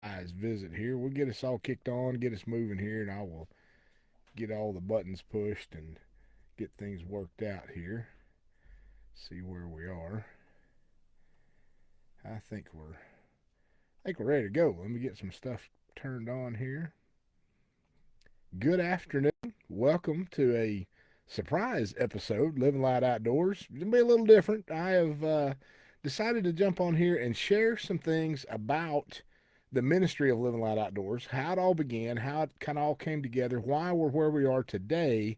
surprise visit here. We'll get us all kicked on, get us moving here, and I will get all the buttons pushed and get things worked out here. See where we are. I think we're ready to go. Let me get some stuff turned on here. Good afternoon. Welcome to a surprise episode, Living Light Outdoors. It's going to be a little different. I have decided to jump on here and share some things about the ministry of Living Light Outdoors, how it all began, how it kind of all came together, why we're where we are today,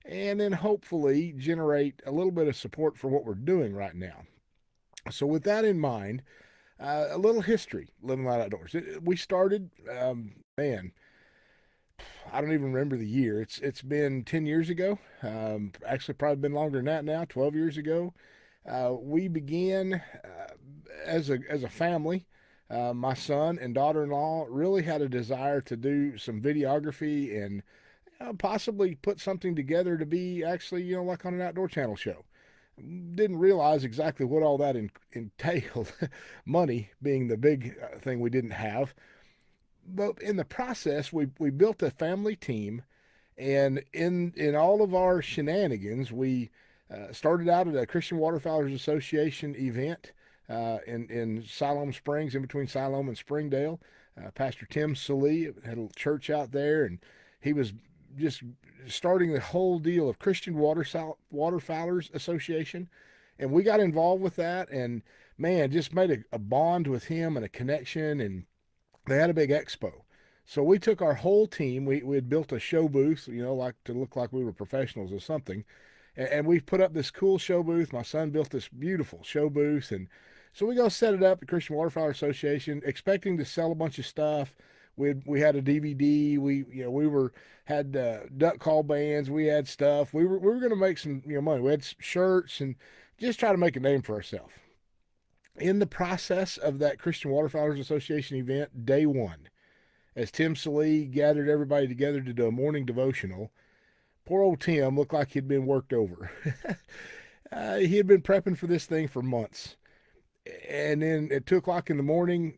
and then hopefully generate a little bit of support for what we're doing right now. So, with that in mind, a little history, Living Light Outdoors. We started, man, I don't even remember the year. It's been 10 years ago. Actually, probably been longer than that now. 12 years ago, we began as a family. My son and daughter-in-law really had a desire to do some videography and possibly put something together to be actually, like on an outdoor channel show. Didn't realize exactly what all that entailed, money being the big thing we didn't have. But in the process, we built a family team, and in all of our shenanigans, we started out at a Christian Waterfowlers Association event in Siloam Springs, in between Siloam and Springdale. Pastor Tim Salee had a church out there, and he was just starting the whole deal of Christian Waterfowlers Association, and we got involved with that, and man, just made a bond with him and a connection, and they had a big expo. So we took our whole team. We had built a show booth, like to look like we were professionals or something. And we put up this cool show booth. My son built this beautiful show booth. And so we go set it up at Christian Waterfowl Association, expecting to sell a bunch of stuff. We had a DVD. We had duck call bands. We had stuff. We were going to make some money. We had shirts and just try to make a name for ourselves. In the process of that Christian Waterfowlers Association event, day one, as Tim Salee gathered everybody together to do a morning devotional, poor old Tim looked like he'd been worked over. He had been prepping for this thing for months. And then at 2 o'clock in the morning,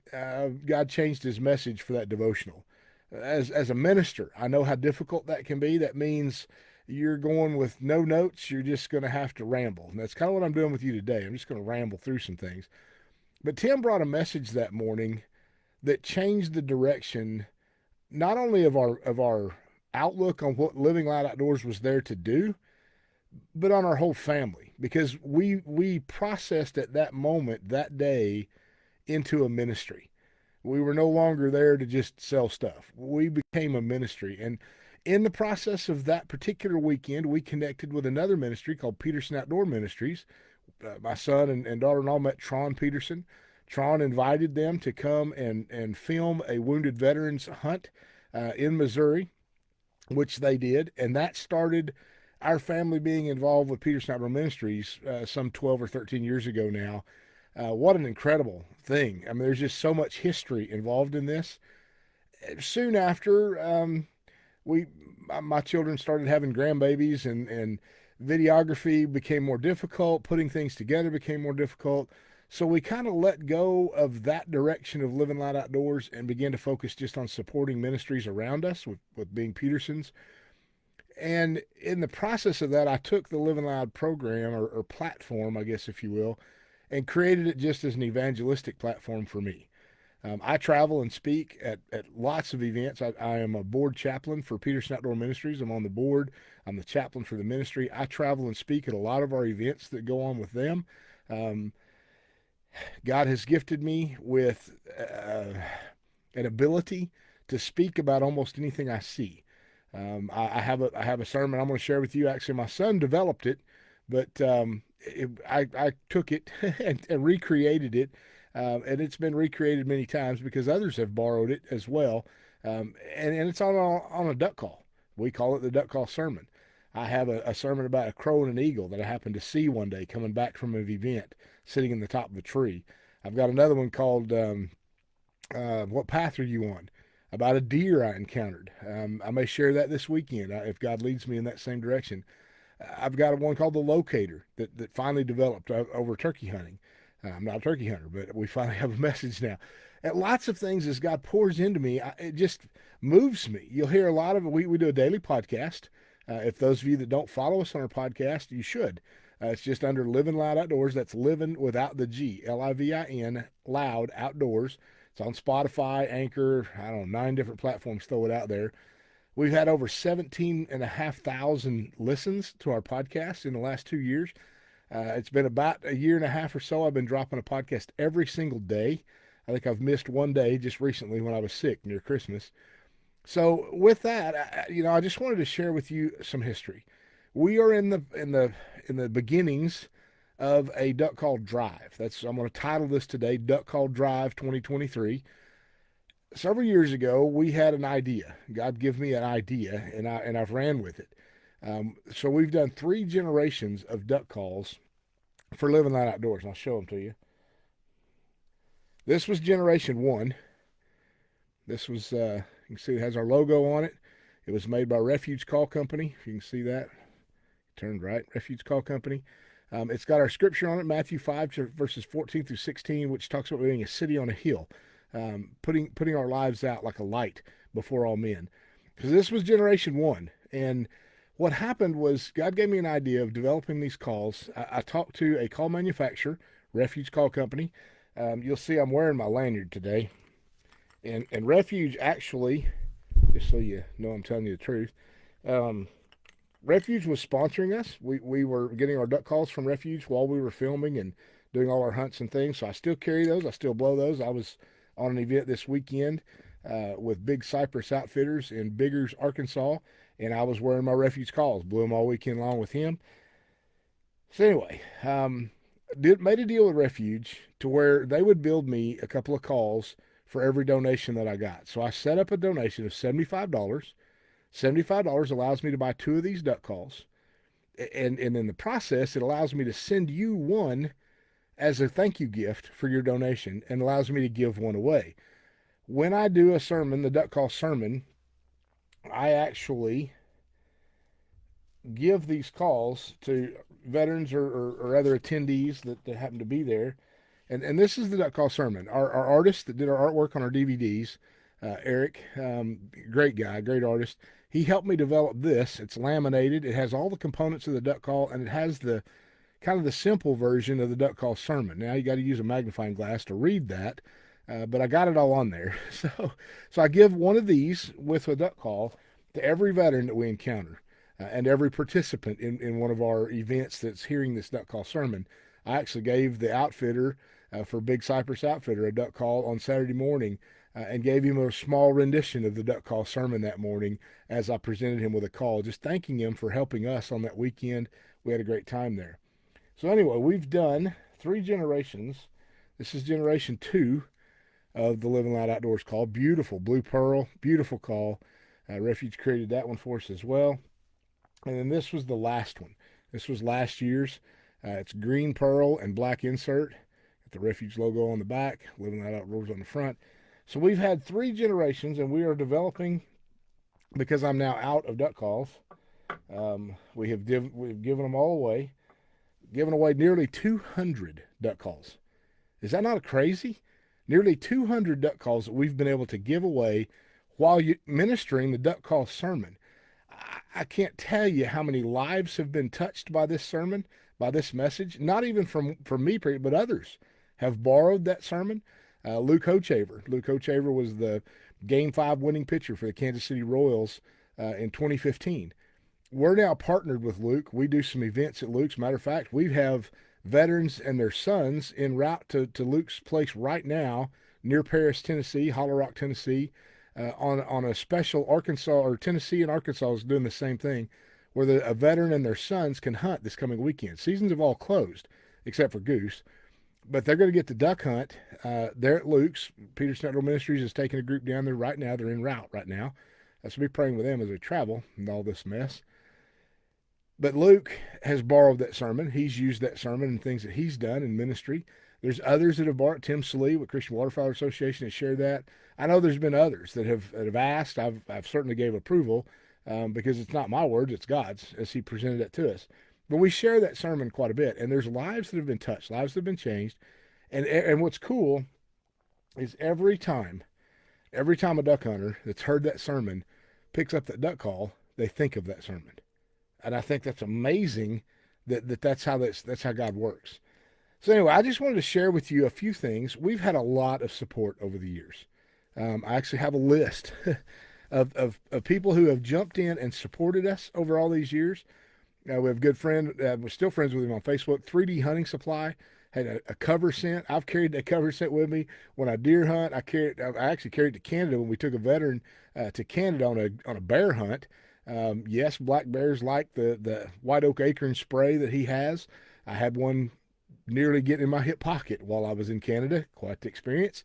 God changed his message for that devotional. As a minister, I know how difficult that can be. That means you're going with no notes. You're just going to have to ramble. And that's kind of what I'm doing with you today. I'm just going to ramble through some things. But Tim brought a message that morning that changed the direction not only of our outlook on what Living Light Outdoors was there to do, but on our whole family, because we processed at that moment, that day, into a ministry. We were no longer there to just sell stuff. We became a ministry. And in the process of that particular weekend, we connected with another ministry called Peterson Outdoor Ministries. My son and daughter-in-law met Tron Peterson. Tron invited them to come and film a wounded veterans hunt in Missouri, which they did. And that started our family being involved with Peterson Outdoor Ministries some 12 or 13 years ago now. What an incredible thing. I mean, there's just so much history involved in this. Soon after, we my children started having grandbabies, and videography became more difficult. Putting things together became more difficult. So we kind of let go of that direction of Living Light Outdoors and began to focus just on supporting ministries around us with being Petersons. And in the process of that, I took the Living Loud program or platform, I guess, if you will, and created it just as an evangelistic platform for me. I travel and speak at lots of events. I am a board chaplain for Peterson Outdoor Ministries. I'm on the board. I'm the chaplain for the ministry. I travel and speak at a lot of our events that go on with them. Um, God has gifted me with an ability to speak about almost anything I see. I have a sermon I'm going to share with you. Actually, my son developed it, but I took it and recreated it, and it's been recreated many times because others have borrowed it as well. And it's on a duck call. We call it the duck call sermon. I have a sermon about a crow and an eagle that I happened to see one day coming back from an event, sitting in the top of a tree. I've got another one called "What Path Are You On?" about a deer I encountered. I may share that this weekend if God leads me in that same direction. I've got one called the Locator that finally developed over turkey hunting. I'm not a turkey hunter, but we finally have a message now. at lots of things as God pours into me. It just moves me. You'll hear a lot of it. We do a daily podcast. If those of you that don't follow us on our podcast, you should. It's just under Living Loud Outdoors. That's Living without the G, Livin, Loud Outdoors. It's on Spotify, Anchor, I don't know, 9 different platforms. Throw it out there. We've had over 17,500 listens to our podcast in the last 2 years. It's been about a year and a half or so. I've been dropping a podcast every single day. I think I've missed one day just recently when I was sick near Christmas. So with that, I just wanted to share with you some history. We are in the beginnings of a duck call drive. I'm going to title this today Duck Call Drive 2023. Several years ago, we had an idea. God gave me an idea, and I've ran with it. So we've done 3 generations of duck calls for Living Loud Outdoors, and I'll show them to you. This was generation 1. This was, you can see it has our logo on it. It was made by Refuge Call Company, if you can see that. Turned right, Refuge Call Company. It's got our scripture on it, Matthew 5, verses 14 through 16, which talks about being a city on a hill, putting our lives out like a light before all men. Because this was generation 1. And what happened was God gave me an idea of developing these calls. I talked to a call manufacturer, Refuge Call Company. You'll see I'm wearing my lanyard today. And Refuge actually, just so you know I'm telling you the truth, Refuge was sponsoring us. We were getting our duck calls from Refuge while we were filming and doing all our hunts and things. So I still carry those. I still blow those. I was on an event this weekend with Big Cypress Outfitters in Biggers, Arkansas, and I was wearing my Refuge calls. Blew them all weekend long with him. So anyway, made a deal with Refuge to where they would build me a couple of calls for every donation that I got. So I set up a donation of $75. $75 allows me to buy 2 of these duck calls. And in the process, it allows me to send you one as a thank you gift for your donation and allows me to give one away. When I do a sermon, the duck call sermon, I actually give these calls to veterans or other attendees that happen to be there. And this is the duck call sermon. Our artist that did our artwork on our DVDs, Eric, great guy, great artist. He helped me develop this. It's laminated. It has all the components of the duck call, and it has the kind of the simple version of the duck call sermon. Now you got to use a magnifying glass to read that, but I got it all on there. So I give one of these with a duck call to every veteran that we encounter and every participant in one of our events that's hearing this duck call sermon. I actually gave the outfitter for Big Cypress Outfitter a duck call on Saturday morning and gave him a small rendition of the duck call sermon that morning as I presented him with a call, just thanking him for helping us on that weekend. We had a great time there. So anyway, we've done 3 generations. This is generation 2 of the Living Loud Outdoors call. Beautiful Blue Pearl, beautiful call. Refuge created that one for us as well. And then this was the last one. This was last year's. It's green pearl and black insert. Got the Refuge logo on the back, Living Loud Outdoors on the front. So we've had 3 generations, and we are developing, because I'm now out of duck calls. We've given them all away, given away nearly 200 duck calls. Is that not crazy? Nearly 200 duck calls that we've been able to give away while ministering the duck call sermon. I can't tell you how many lives have been touched by this sermon, by this message. Not even from me, but others have borrowed that sermon. Luke Hochaver. Luke Hochaver was the Game 5 winning pitcher for the Kansas City Royals in 2015. We're now partnered with Luke. We do some events at Luke's. Matter of fact, we have veterans and their sons en route to Luke's place right now near Paris, Tennessee, Hollow Rock, Tennessee, on a special Arkansas, or Tennessee and Arkansas is doing the same thing, where a veteran and their sons can hunt this coming weekend. Seasons have all closed, except for goose. But they're going to get to duck hunt there at Luke's. Peter Snutlow Ministries is taking a group down there right now. They're en route right now. So we'll be praying with them as they travel and all this mess. But Luke has borrowed that sermon. He's used that sermon and things that he's done in ministry. There's others that have borrowed. Tim Salee with Christian Waterfowl Association has shared that. I know there's been others that have asked. I've certainly gave approval because it's not my words, it's God's, as he presented it to us. But we share that sermon quite a bit, and there's lives that have been touched, lives that have been changed. And what's cool is every time a duck hunter that's heard that sermon picks up that duck call, they think of that sermon. And I think that's amazing that's how God works. So anyway, I just wanted to share with you a few things. We've had a lot of support over the years. I actually have a list of people who have jumped in and supported us over all these years. We have a good friend. We're still friends with him on Facebook. 3D Hunting Supply had a cover scent. I've carried that cover scent with me when I deer hunt. I actually carried it to Canada when we took a veteran to Canada on a bear hunt. Yes, black bears like the white oak acorn spray that he has. I had one nearly get in my hip pocket while I was in Canada. Quite the experience.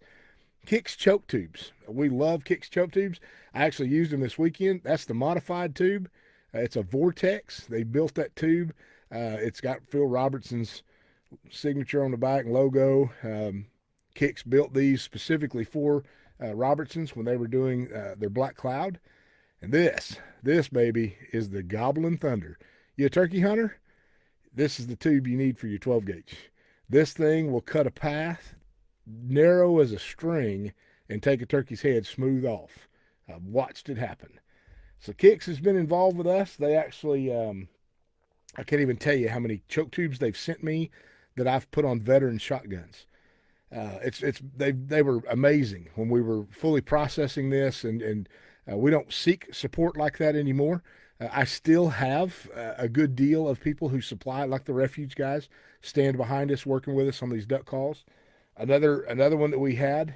Kicks choke tubes. We love Kicks choke tubes. I actually used them this weekend. That's the modified tube. It's a Vortex. They built that tube. It's got Phil Robertson's signature on the back and logo. Kicks built these specifically for Robertsons when they were doing their Black Cloud. And this baby is the Goblin Thunder. You a turkey hunter? This is the tube you need for your 12 gauge. This thing will cut a path narrow as a string and take a turkey's head smooth off. I've watched it happen. So Kicks has been involved with us. They actually, I can't even tell you how many choke tubes they've sent me that I've put on veteran shotguns. They were amazing when we were fully processing this, and we don't seek support like that anymore. I still have a good deal of people who supply, like the Refuge guys, stand behind us, working with us on these duck calls. Another one that we had,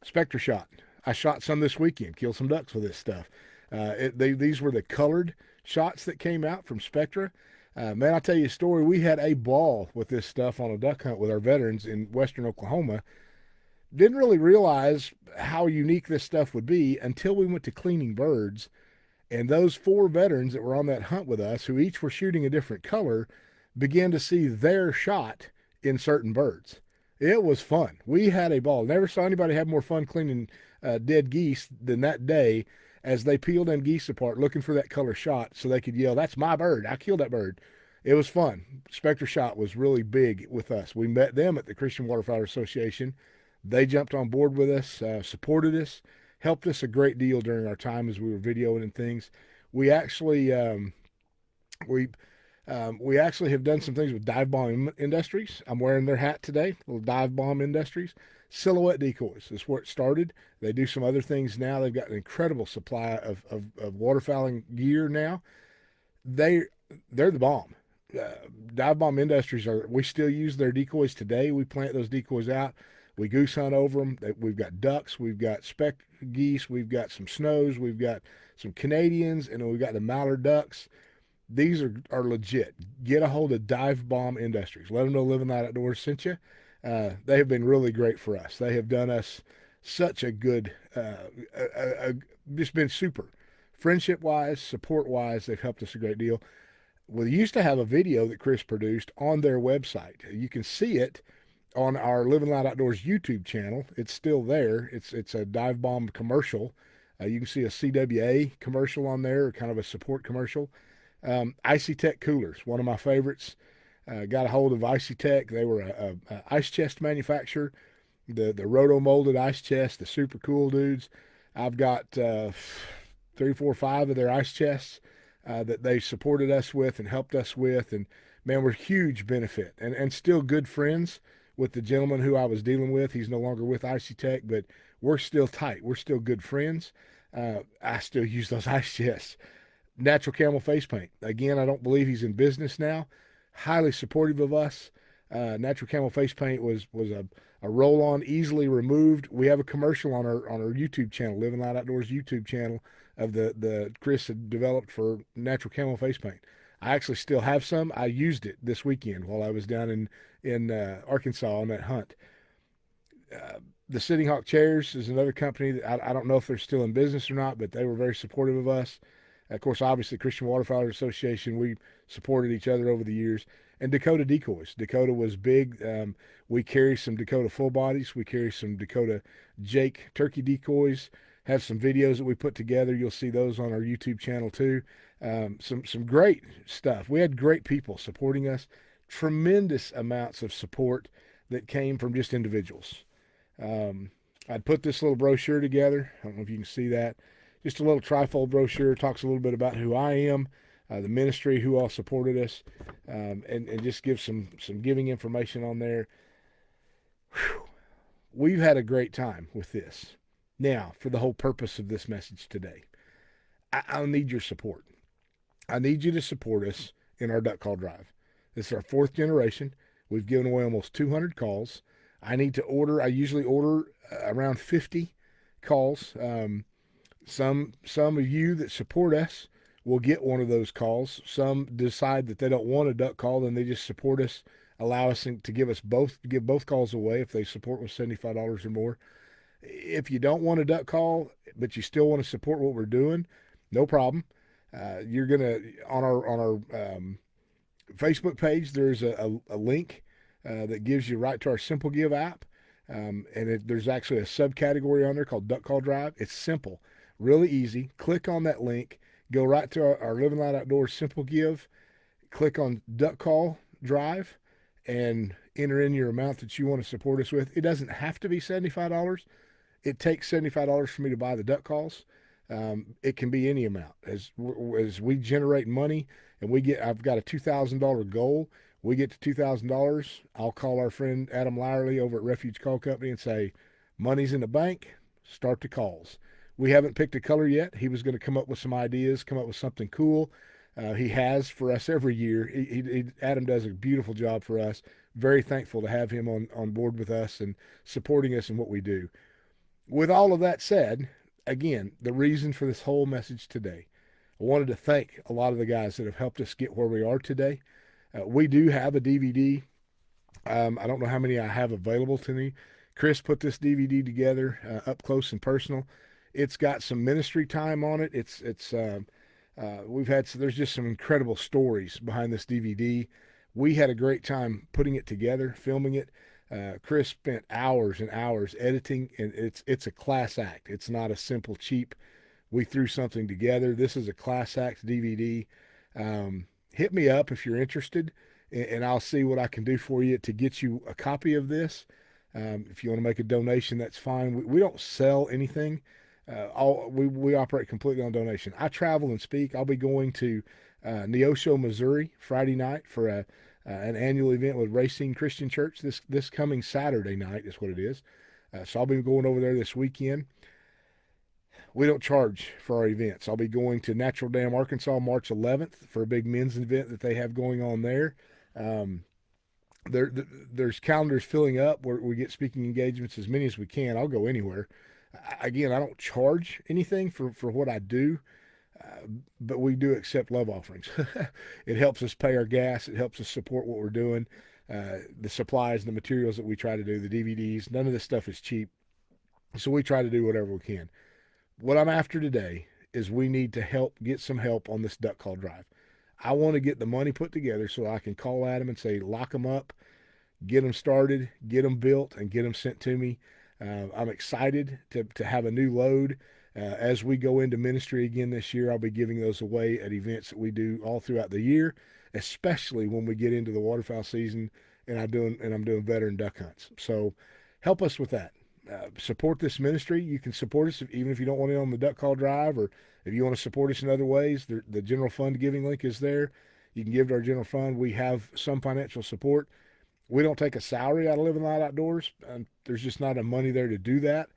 Spectra shot. I shot some this weekend, killed some ducks with this stuff. These were the colored shots that came out from Spectra. Man, I'll tell you a story. We had a ball with this stuff on a duck hunt with our veterans in western Oklahoma. Didn't really realize how unique this stuff would be until we went to cleaning birds. And those 4 veterans that were on that hunt with us, who each were shooting a different color, began to see their shot in certain birds. It was fun. We had a ball. Never saw anybody have more fun cleaning dead geese than that day as they peeled them geese apart looking for that color shot so they could yell, "That's my bird. I killed that bird." It was fun. Spectra Shot was really big with us. We met them at the Christian Waterfowl Association. They jumped on board with us, supported us, helped us a great deal during our time as we were videoing and things. We actually we actually have done some things with Dive Bomb Industries. I'm wearing their hat today, little Dive Bomb Industries. Silhouette decoys is where it started. They do some other things now. They've got an incredible supply of waterfowling gear now. They're the bomb. Dive Bomb Industries we still use their decoys today. We plant those decoys out. We goose hunt over them. We've got ducks. We've got speck geese. We've got some snows. We've got some Canadians, and then we've got the mallard ducks. These are legit. Get a hold of Dive Bomb Industries. Let them know Living Light Outdoors sent you. They have been really great for us. They have done us such a good, just been super. Friendship-wise, support-wise, they've helped us a great deal. We used to have a video that Chris produced on their website. You can see it on our Living Light Outdoors YouTube channel. It's still there. It's a Dive Bomb commercial. You can see a CWA commercial on there, kind of a support commercial. Icy Tech coolers, one of my favorites. Got a hold of Icy Tech. They were a ice chest manufacturer. The roto molded ice chest, the super cool dudes. I've got 3, 4, 5 of their ice chests that they supported us with and helped us with, and man, we're huge benefit and still good friends with the gentleman who I was dealing with. He's no longer with Icy Tech, but we're still tight. We're still good friends. I still use those ice chests. Natural Camel face paint. Again, I don't believe he's in business now. Highly supportive of us. Natural Camel face paint was a roll-on, easily removed. We have a commercial on our YouTube channel, Living Light Outdoors YouTube channel, of the Chris had developed for Natural Camel face paint. I actually still have some. I used it this weekend while I was down in Arkansas on that hunt. The Sitting Hawk chairs is another company that I don't know if they're still in business or not, but they were very supportive of us. Of course, obviously, Christian Waterfowl Association, we supported each other over the years. And Dakota decoys. Dakota was big. We carry some Dakota full bodies. We carry some Dakota Jake turkey decoys. Have some videos that we put together. You'll see those on our YouTube channel too. Some great stuff. We had great people supporting us. Tremendous amounts of support that came from just individuals. I'd put this little brochure together. I don't know if you can see that. Just a little trifold brochure. Talks a little bit about who I am, the ministry, who all supported us, and just give some giving information on there. Whew. We've had a great time with this. Now, for the whole purpose of this message today, I'll need your support. I need you to support us in our duck call drive. This is our fourth generation. We've given away almost 200 calls. I need to order. I usually order around 50 calls. Some of you that support us will get one of those calls. Some decide that they don't want a duck call, then they just support us, allow us to give both calls away if they support with $75 or more. If you don't want a duck call, but you still want to support what we're doing, no problem. You're gonna on our Facebook page. There's a link that gives you right to our Simple Give app, there's actually a subcategory on there called Duck Call Drive. It's simple, really easy. Click on that link, go right to our Living Loud Outdoors Simple Give. Click on Duck Call Drive, and enter in your amount that you want to support us with. It doesn't have to be $75. It takes $75 for me to buy the duck calls. It can be any amount. As we generate money and I've got a $2,000 goal. We get to $2,000. I'll call our friend Adam Lyerly over at Refuge Call Company and say, money's in the bank. Start the calls. We haven't picked a color yet. He was going to come up with some ideas, come up with something cool. He has for us every year. Adam does a beautiful job for us. Very thankful to have him on board with us and supporting us in what we do. With all of that said, again, the reason for this whole message today, I wanted to thank a lot of the guys that have helped us get where we are today. We do have a DVD. I don't know how many I have available to me. Chris put this DVD together, up close and personal. It's got some ministry time on it. There's just some incredible stories behind this DVD. We had a great time putting it together, filming it. Chris spent hours and hours editing, and it's a class act. It's not a simple, cheap, we threw something together. This is a class act DVD. Hit me up if you're interested, and I'll see what I can do for you to get you a copy of this. If you want to make a donation, that's fine. We don't sell anything. We operate completely on donation. I travel and speak. I'll be going to Neosho, Missouri, Friday night for an annual event with Racine Christian Church. This coming Saturday night is what it is. So I'll be going over there this weekend. We don't charge for our events. I'll be going to Natural Dam, Arkansas, March 11th for a big men's event that they have going on there. There's calendars filling up where we get speaking engagements as many as we can. I'll go anywhere. Again, I don't charge anything for what I do, but we do accept love offerings. It helps us pay our gas. It helps us support what we're doing. The supplies and the materials that we try to do, the DVDs, none of this stuff is cheap. So we try to do whatever we can. What I'm after today is we need to get some help on this duck call drive. I want to get the money put together so I can call Adam and say, lock them up, get them started, get them built, and get them sent to me. I'm excited to have a new load. As we go into ministry again this year, I'll be giving those away at events that we do all throughout the year, especially when we get into the waterfowl season and I'm doing veteran duck hunts. So help us with that. Support this ministry. You can support us even if you don't want to on the duck call drive, or if you want to support us in other ways. The general fund giving link is there. You can give to our general fund. We have some financial support. We don't take a salary out of Living Loud Outdoors. There's just not enough money there to do that.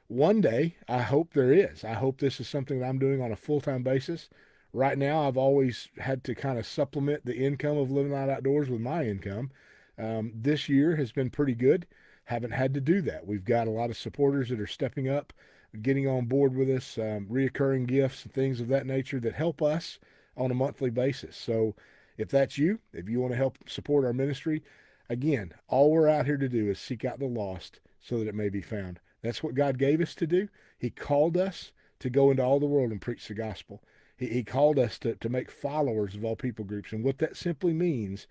One day, I hope there is. I hope this is something that I'm doing on a full-time basis. Right now, I've always had to kind of supplement the income of Living Loud Outdoors with my income. This year has been pretty good. Haven't had to do that. We've got a lot of supporters that are stepping up, getting on board with us, reoccurring gifts and things of that nature that help us on a monthly basis. So if that's you, if you want to help support our ministry, again, all we're out here to do is seek out the lost so that it may be found. That's what God gave us to do. He called us to go into all the world and preach the gospel. He called us to make followers of all people groups. And what that simply means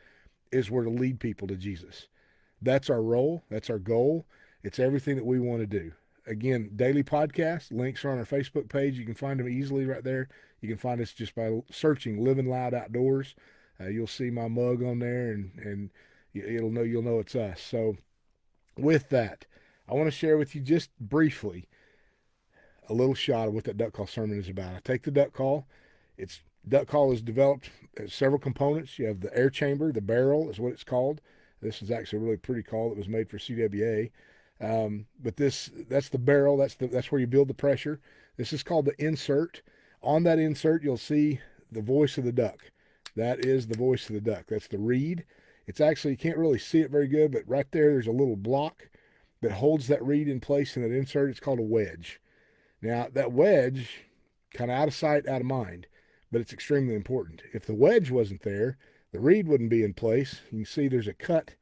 is we're to lead people to Jesus. That's our role. That's our goal. It's everything that we want to do. Again, daily podcast, links are on our Facebook page. You can find them easily right there. You can find us just by searching Living Loud Outdoors. You'll see my mug on there, and you'll know it's us. So with that, I want to share with you just briefly a little shot of what that duck call sermon is about. I take the duck call. Duck call is developed several components. You have the air chamber, the barrel is what it's called. This is actually a really pretty call that was made for CWA. But that's the barrel. That's where you build the pressure. This is called the insert. On that insert, you'll see the voice of the duck. That is the voice of the duck. That's the reed. It's actually, you can't really see it very good, but right there's a little block that holds that reed in place in that insert. It's called a wedge. Now, that wedge, kind of out of sight, out of mind, but it's extremely important. If the wedge wasn't there, the reed wouldn't be in place. You can see there's a cut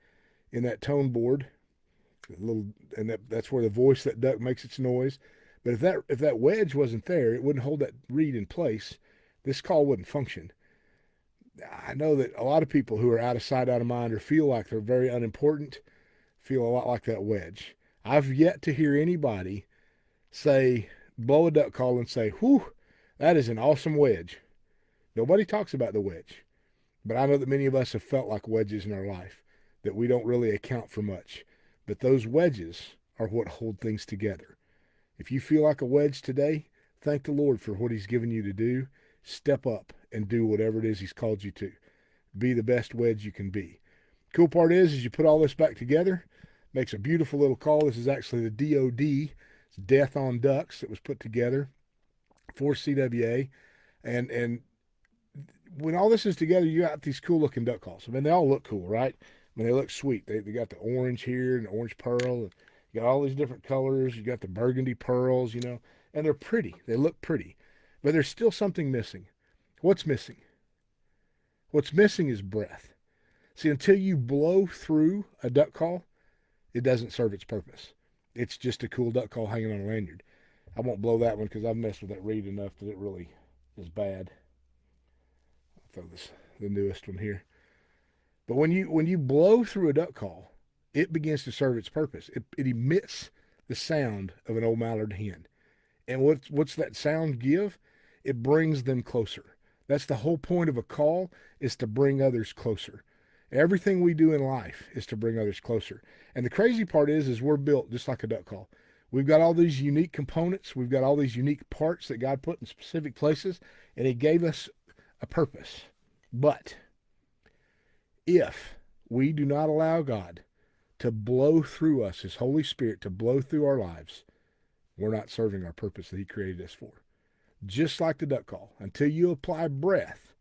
in that tone board, that's where the voice that duck makes its noise. But if that wedge wasn't there, it wouldn't hold that reed in place. This call wouldn't function. I know that a lot of people who are out of sight, out of mind, or feel like they're very unimportant, feel a lot like that wedge. I've yet to hear anybody blow a duck call and say, whew, that is an awesome wedge. Nobody talks about the wedge. But I know that many of us have felt like wedges in our life, that we don't really account for much. But those wedges are what hold things together. If you feel like a wedge today, thank the Lord for what he's given you to do. Step up and do whatever it is he's called you to. Be the best wedge you can be. Cool part is you put all this back together, makes a beautiful little call. This is actually the DOD, it's Death on Ducks, that was put together for CWA. And when all this is together, you got these cool looking duck calls. I mean, they all look cool, right? I mean, they look sweet. They got the orange here and the orange pearl. And you got all these different colors. You got the burgundy pearls, and they're pretty. They look pretty. But there's still something missing. What's missing? What's missing is breath. See, until you blow through a duck call, it doesn't serve its purpose. It's just a cool duck call hanging on a lanyard. I won't blow that one because I've messed with that reed enough that it really is bad. I'll throw the newest one here. But when you blow through a duck call, it begins to serve its purpose. It emits the sound of an old mallard hen. And what's that sound give? It brings them closer. That's the whole point of a call, is to bring others closer. Everything we do in life is to bring others closer. And the crazy part is we're built just like a duck call. We've got all these unique components. We've got all these unique parts that God put in specific places, and he gave us a purpose. But if we do not allow God to blow through us, his Holy Spirit to blow through our lives, we're not serving our purpose that he created us for. Just like the duck call, until you apply breath,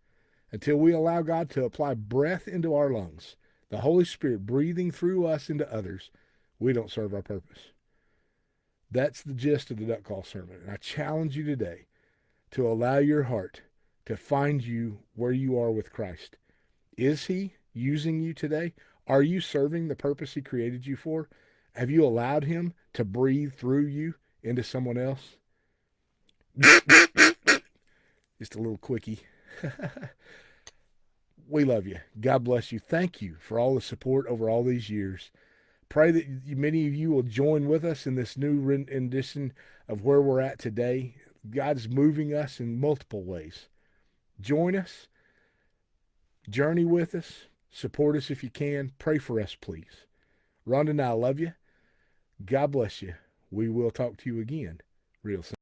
until we allow God to apply breath into our lungs, the Holy Spirit breathing through us into others, we don't serve our purpose. That's the gist of the duck call sermon. And I challenge you today to allow your heart to find you where you are with Christ. Is he using you today? Are you serving the purpose he created you for? Have you allowed him to breathe through you into someone else? Just a little quickie. We love you. God bless you. Thank you for all the support over all these years. Pray that many of you will join with us in this new rendition of where we're at today. God's moving us in multiple ways. Join us. Journey with us. Support us if you can. Pray for us, please. Rhonda and I love you. God bless you. We will talk to you again real soon.